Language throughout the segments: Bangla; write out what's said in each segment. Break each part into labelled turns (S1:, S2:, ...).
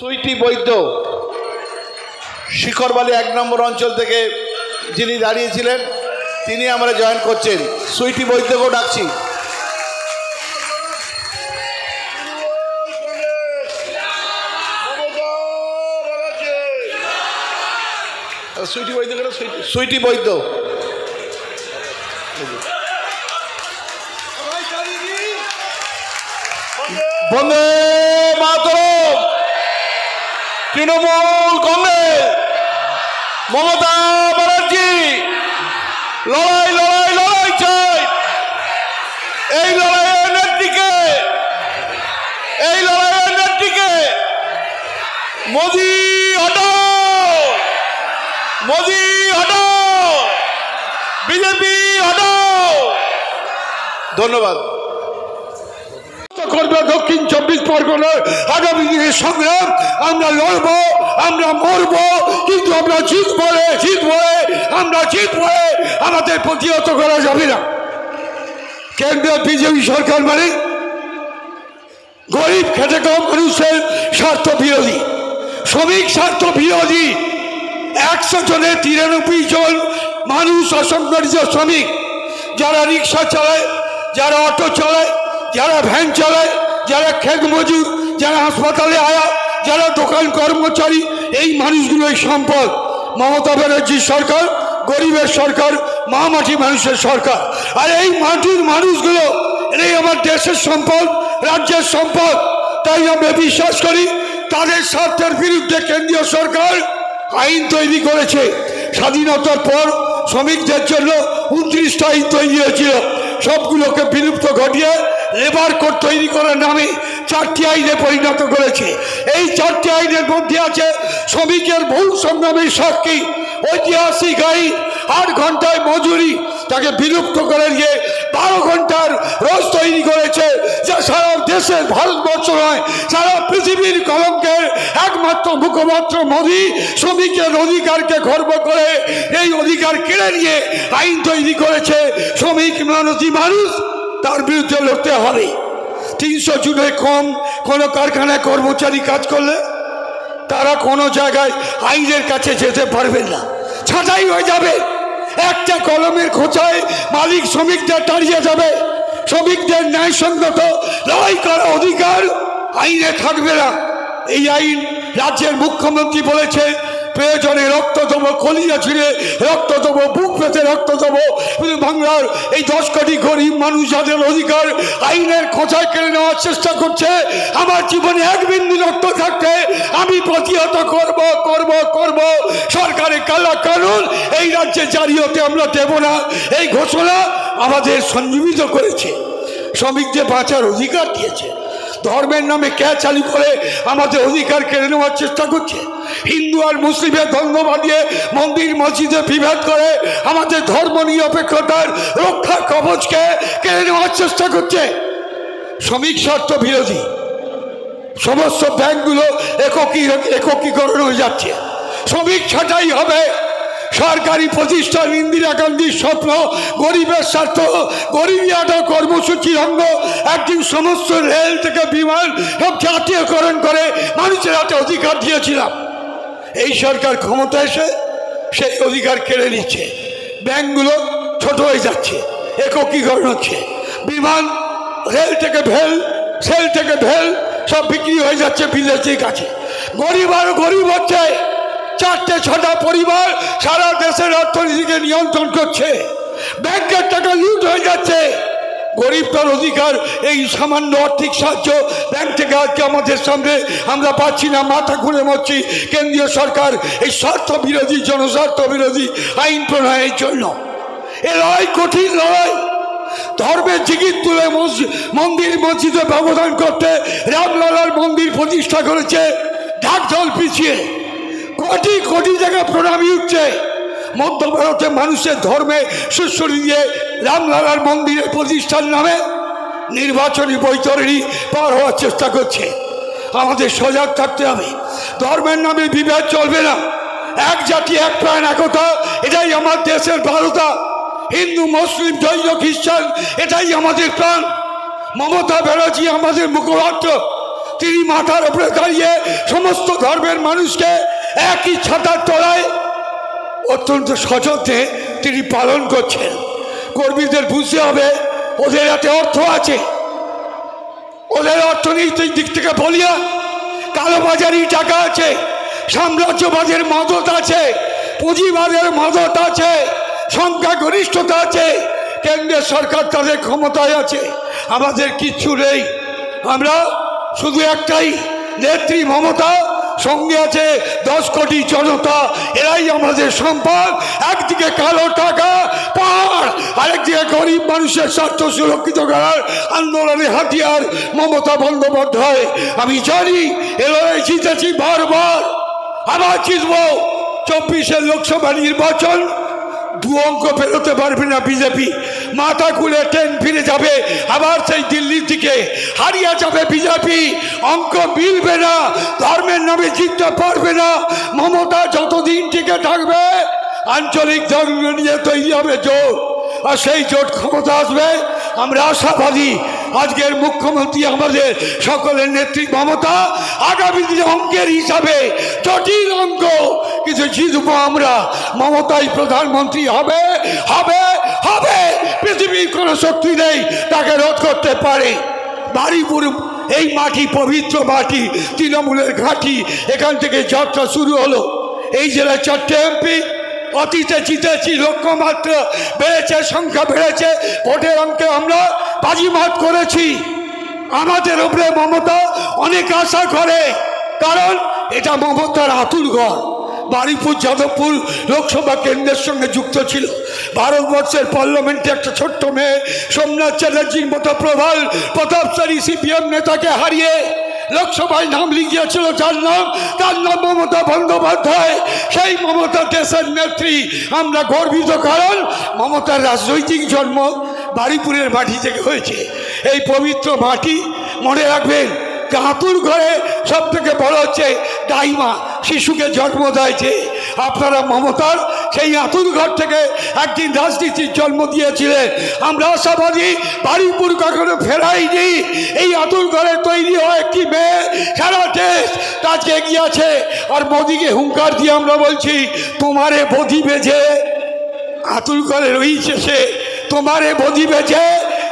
S1: সুইটি বৈদ্য শিখরবালি 1 নম্বর অঞ্চল থেকে যিনি দাঁড়িয়েছিলেন তিনি আমরা জয়েন করছেন। সুইটি বৈদ্যকেও ডাকছি। সুইটি বৈদ্য কেন? সুইটি বৈদ্য বন্দে মাতরম। তৃণমূল কংগ্রেস, মমতা ব্যানার্জি, লড়াই লড়াই লড়াই চাই। এই লড়াইয়ের নেত্রীকে, এই লড়াইয়ের নেত্রীকে মোদি হটাও, মোদি হটাও, বিজেপি হটাও। ধন্যবাদ।
S2: করবে দক্ষিণ 24 পরগনার আগামী দিনের সংগ্রাম। আমরা লড়বো, আমরা মরবো, কিন্তু আমরা জিতবো, আমরা জিতবো। আমাদের প্রতিহত করা যাবে না। কেন্দ্রীয় বিজেপি সরকার মানে গরিব খেটে খাওয়া মানুষের স্বার্থ বিরোধী, শ্রমিক স্বার্থ বিরোধী। 100 জনের 93 জন মানুষ অসংগঠিত শ্রমিক, যারা রিক্সা চালায়, যারা অটো চালায়, যারা ভ্যান চালায়, যারা ক্ষেত মজুর, যারা হাসপাতালে আয়া, যারা দোকান কর্মচারী, এই মানুষগুলোই সম্পদ। মমতা ব্যানার্জির সরকার গরিবের সরকার, মা মাটি মানুষের সরকার। আর এই মাটির মানুষগুলো এটাই আমার দেশের সম্পদ, রাজ্যের সম্পদ। তাই আমরা বিশ্বাস করি তাদের স্বার্থের বিরুদ্ধে কেন্দ্রীয় সরকার আইন তৈরি করেছে। স্বাধীনতার পর শ্রমিকদের জন্য 29টা আইন তৈরি হয়েছিল, সবগুলোকে বিলুপ্ত ঘটিয়ে লেবার কোড তৈরি করার নামে 4টি আইনে পরিণত করেছে। এই 4টি আইনের মধ্যে আছে শ্রমিকের বহু সংগ্রামের সাক্ষী ঐতিহাসিক আইন 8 ঘন্টায় মজুরি, তাকে বিলুপ্ত করে দিয়ে 12 ঘন্টার রোজ তৈরি করেছে, যা সারা দেশের ভারতবর্ষ নয় সারা পৃথিবীর কলঙ্কের একমাত্র মুখপাত্র মোদি শ্রমিকের অধিকারকে খর্ব করে এই অধিকার কেড়ে নিয়ে আইন তৈরি করেছে। শ্রমিক মেহনতি মানুষ, তার বিরুদ্ধে লড়তে হবে। 300 জনের কম কোনো কারখানায় কর্মচারী কাজ করলে তারা কোনো জায়গায় আইনের কাছে যেতে পারবেন না, ছাঁটাই হয়ে যাবে। একটা কলমের খোঁচায় মালিক শ্রমিকদের তাড়িয়ে যাবে। শ্রমিকদের ন্যায়সঙ্গত লড়াই করার অধিকার আইনে থাকবে না। এই আইন রাজ্যের মুখ্যমন্ত্রী বলেছে প্রয়োজনে রক্ত দেবো, কলিজা ছিঁড়ে রক্ত দেবো, বুক পেতে রক্ত দেবো। কিন্তু বাংলার এই 10 কোটি গরিব মানুষ যাদের অধিকার আইনের খোঁচায় কেড়ে নেওয়ার চেষ্টা করছে, আমার জীবনে 1 বিন্দু রক্ত থাকতে আমি প্রতিহত করব করব করব। সরকারের কালা কানুন এই রাজ্যে জারি হতে আমরা দেব না, এই ঘোষণা আমাদের সঞ্জীবিত করেছে। শ্রমিকদের বাঁচার অধিকার দিয়েছে, ধর্মের নামে ক্যা চালু করে আমাদের অধিকার কেড়ে নেওয়ার চেষ্টা করছে। হিন্দু আর মুসলিমের দ্বন্দ্ব বাঁধিয়ে মন্দির মসজিদে বিভেদ করে আমাদের ধর্ম নিরপেক্ষতার রক্ষা কবচকে কেড়ে নেওয়ার চেষ্টা করছে। শ্রমিক স্বার্থ বিরোধী সমস্ত ব্যাংকগুলো একীকরণ হয়ে যাচ্ছে, শ্রমিক ছাঁটাই হবে। সরকারি প্রতিষ্ঠান ইন্দিরা গান্ধীর স্বপ্ন, গরিবের স্বার্থ, গরিবী হটাও কর্মসূচির অঙ্গ। একদিন সমস্ত রেল থেকে বিমান সব জাতীয়করণ করে মানুষের হাতে অধিকার দিয়েছিলাম। এই সরকার ক্ষমতা এসে সেই অধিকার কেড়ে নিচ্ছে। ব্যাংকগুলো ছোট হয়ে যাচ্ছে, একীকরণ হচ্ছে। বিমান রেল থেকে ভেল, সেল থেকে ভেল সব বিক্রি হয়ে যাচ্ছে বিদেশির কাছে। গরিব আরো গরিব হচ্ছে। 4-6টা পরিবার সারা দেশের অর্থনীতিকে নিয়ন্ত্রণ করছে। ব্যাংকের টাকা লুট হয়ে যাচ্ছে। গরিব তার অধিকার, এই সামান্য আর্থিক সাহায্য ব্যাংক থেকে আজকে আমাদের সামনে আমরা পাচ্ছি না, মাথা ঘুরে মরছি। কেন্দ্রীয় সরকার এই স্বার্থ বিরোধী, জনস্বার্থ বিরোধী আইন প্রণয়নের জন্য এ লড়াই কঠিন লড়াই। ধর্মের জিগির তুলে মন্দির মসজিদে ব্যবধান করতে রামলালার মন্দির প্রতিষ্ঠা করেছে ঢাকঢোল পিছিয়ে। কোটি কোটি টাকা প্রণামী উঠছে। মধ্য ভারতে মানুষের ধর্মে সুশ্রী দিয়ে রামলালার মন্দিরের প্রতিষ্ঠার নামে নির্বাচনী বৈতরণী পার হওয়ার চেষ্টা করছে। আমাদের সজাগ থাকতে হবে। ধর্মের নামে বিভেদ চলবে না। এক জাতি এক প্রাণ একতা, এটাই আমার দেশের ভারতা। হিন্দু মুসলিম জৈন খ্রিস্টান এটাই আমাদের প্রাণ। মমতা ব্যানার্জি আমাদের মুখপাত্র, তিনি মাথার উপরে দাঁড়িয়ে সমস্ত ধর্মের মানুষকে একই ছাতার তলায় অত্যন্ত সযত্নে তিনি পালন করছেন। কর্মীদের বুঝতে হবে ওদের হাতে অর্থ আছে, ওদের অর্থনৈতিক দিক থেকে বলিয়া কালোবাজারি টাকা আছে, সাম্রাজ্যবাদের মদত আছে, পুঁজিবাদের মদত আছে, সংখ্যাগরিষ্ঠতা আছে, কেন্দ্রের সরকার তাদের ক্ষমতায় আছে। আমাদের কিচ্ছু নেই, আমরা শুধু একটাই নেত্রী মমতা, সঙ্গে আছে 10 কোটি জনতা, এরাই আমাদের সম্পদ। একদিকে কালো টাকা পাহাড়, আরেকদিকে গরিব মানুষের স্বার্থ সুরক্ষিত করার আন্দোলনে হাতিয়ার মমতা বন্দ্যোপাধ্যায়। আমি জানি এ লড়াই জিতেছি বারবার, আবার জিতব। 24-এর লোকসভা নির্বাচন 2 অঙ্ক পেরোতে পারবে না বিজেপি, মাথা খুলে ট্রেন ফিরে যাবে আবার সেই দিল্লির দিকে, হারিয়ে যাবে বিজেপি, অঙ্ক মিলবে না, ধর্মের নামে জিততে পারবে না। মমতা যতদিন টিকে থাকবে আঞ্চলিক ধর্ম নিয়ে তৈরি হবে জোট, আর সেই জোট ক্ষমতা আসবে। আমরা আশাবাদী আজকের মুখ্যমন্ত্রী আমাদের সকলের নেত্রী মমতা আগামী দিনে অঙ্কের হিসাবে জটিল অঙ্ক কিছু জিতবো আমরা। মমতাই প্রধানমন্ত্রী হবে হবে হবে, পৃথিবীর কোনো শক্তি নেই তাকে রোধ করতে পারে। বারুইপুর এই মাটি পবিত্র মাটি, তৃণমূলের ঘাঁটি, এখান থেকে যাত্রা শুরু হলো। এই জেলায় 4টে এমপি অতীতে জিতেছি, লক্ষ্যমাত্রা বেড়েছে, সংখ্যা বেড়েছে, ভোটের অঙ্কে আমরা বাজিমাত করেছি। আমাদের উপরে মমতা অনেক আশা করে, কারণ এটা মমতার আতুর ঘর। বারুইপুর যাদবপুর লোকসভা কেন্দ্রের সঙ্গে যুক্ত ছিল। ভারতবর্ষের পার্লামেন্টে একটা ছোট্ট মেয়ে সোমনাথ চ্যাটার্জির মতো প্রবল প্রতাপশালী সিপিএম নেতাকে হারিয়ে লোকসভায় নাম লিখিয়েছিল, তার নাম মমতা বন্দ্যোপাধ্যায়। সেই মমতা দেশের নেত্রী, আমরা গর্বিত, কারণ মমতার রাজনৈতিক জন্ম বারুইপুরের মাটি থেকে হয়েছে। এই পবিত্র মাটি মনে রাখবেন, আতুর ঘরে সব থেকে বড় হচ্ছে দাইমা, শিশুকে জন্ম দিয়েছে। আপনারা মমতার সেই আতুর ঘর থেকে একদিন রাজনীতির জন্ম দিয়েছিলেন। আমরা আশাবাদী বারুইপুর কখনো ফেরাইনি। এই আতুর ঘরে তৈরি হয় একটি মেয়ে, সারা দেশ আজকে এগিয়ে আছে। আর মোদিকে হুঙ্কার দিয়ে আমরা বলছি, তোমারে বধি বেজে আতুর ঘরে রয়েছে সে, তোমারে বধি বেজে।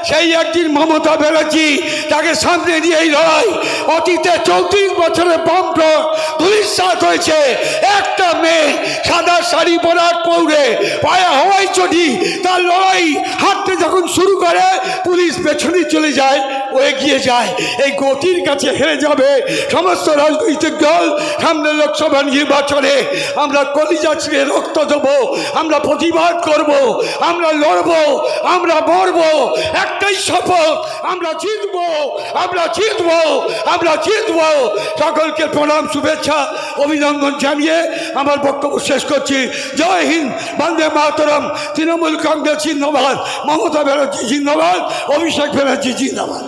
S2: সেই একদিন মমতা ব্যানার্জি তাকে সামনে নিয়ে এই লড়াই, অতীতে 34 বছরের বামফ্রন্ট ধূলিসাৎ হয়েছে। একটা মেয়ে সাদা শাড়ি পরার পৌরে পায়ে হওয়াই চটি, তার লড়াই হাঁটতে যখন শুরু করে পুলিশ পেছনে চলে যায়, ও এগিয়ে যায়। এই গতির কাছে হেরে যাবে সমস্ত রাজনৈতিক দল। সামনে লোকসভা নির্বাচনে আমরা কলিজা ছিঁড়ে রক্ত দেবো, আমরা প্রতিবাদ করব, আমরা লড়ব, আমরা মরব। একটাই শপথ, আমরা জিতবো, আমরা জিতবো, আমরা জিতবো। সকলকে প্রণাম, শুভেচ্ছা, অভিনন্দন জানিয়ে আমার বক্তব্য শেষ করছি। জয় হিন্দ, বন্দে মাতরম। তৃণমূল কংগ্রেস জিন্দাবাদ, মমতা ব্যানার্জি জিন্দাবাদ, অভিষেক ব্যানার্জি জিন্দাবাদ।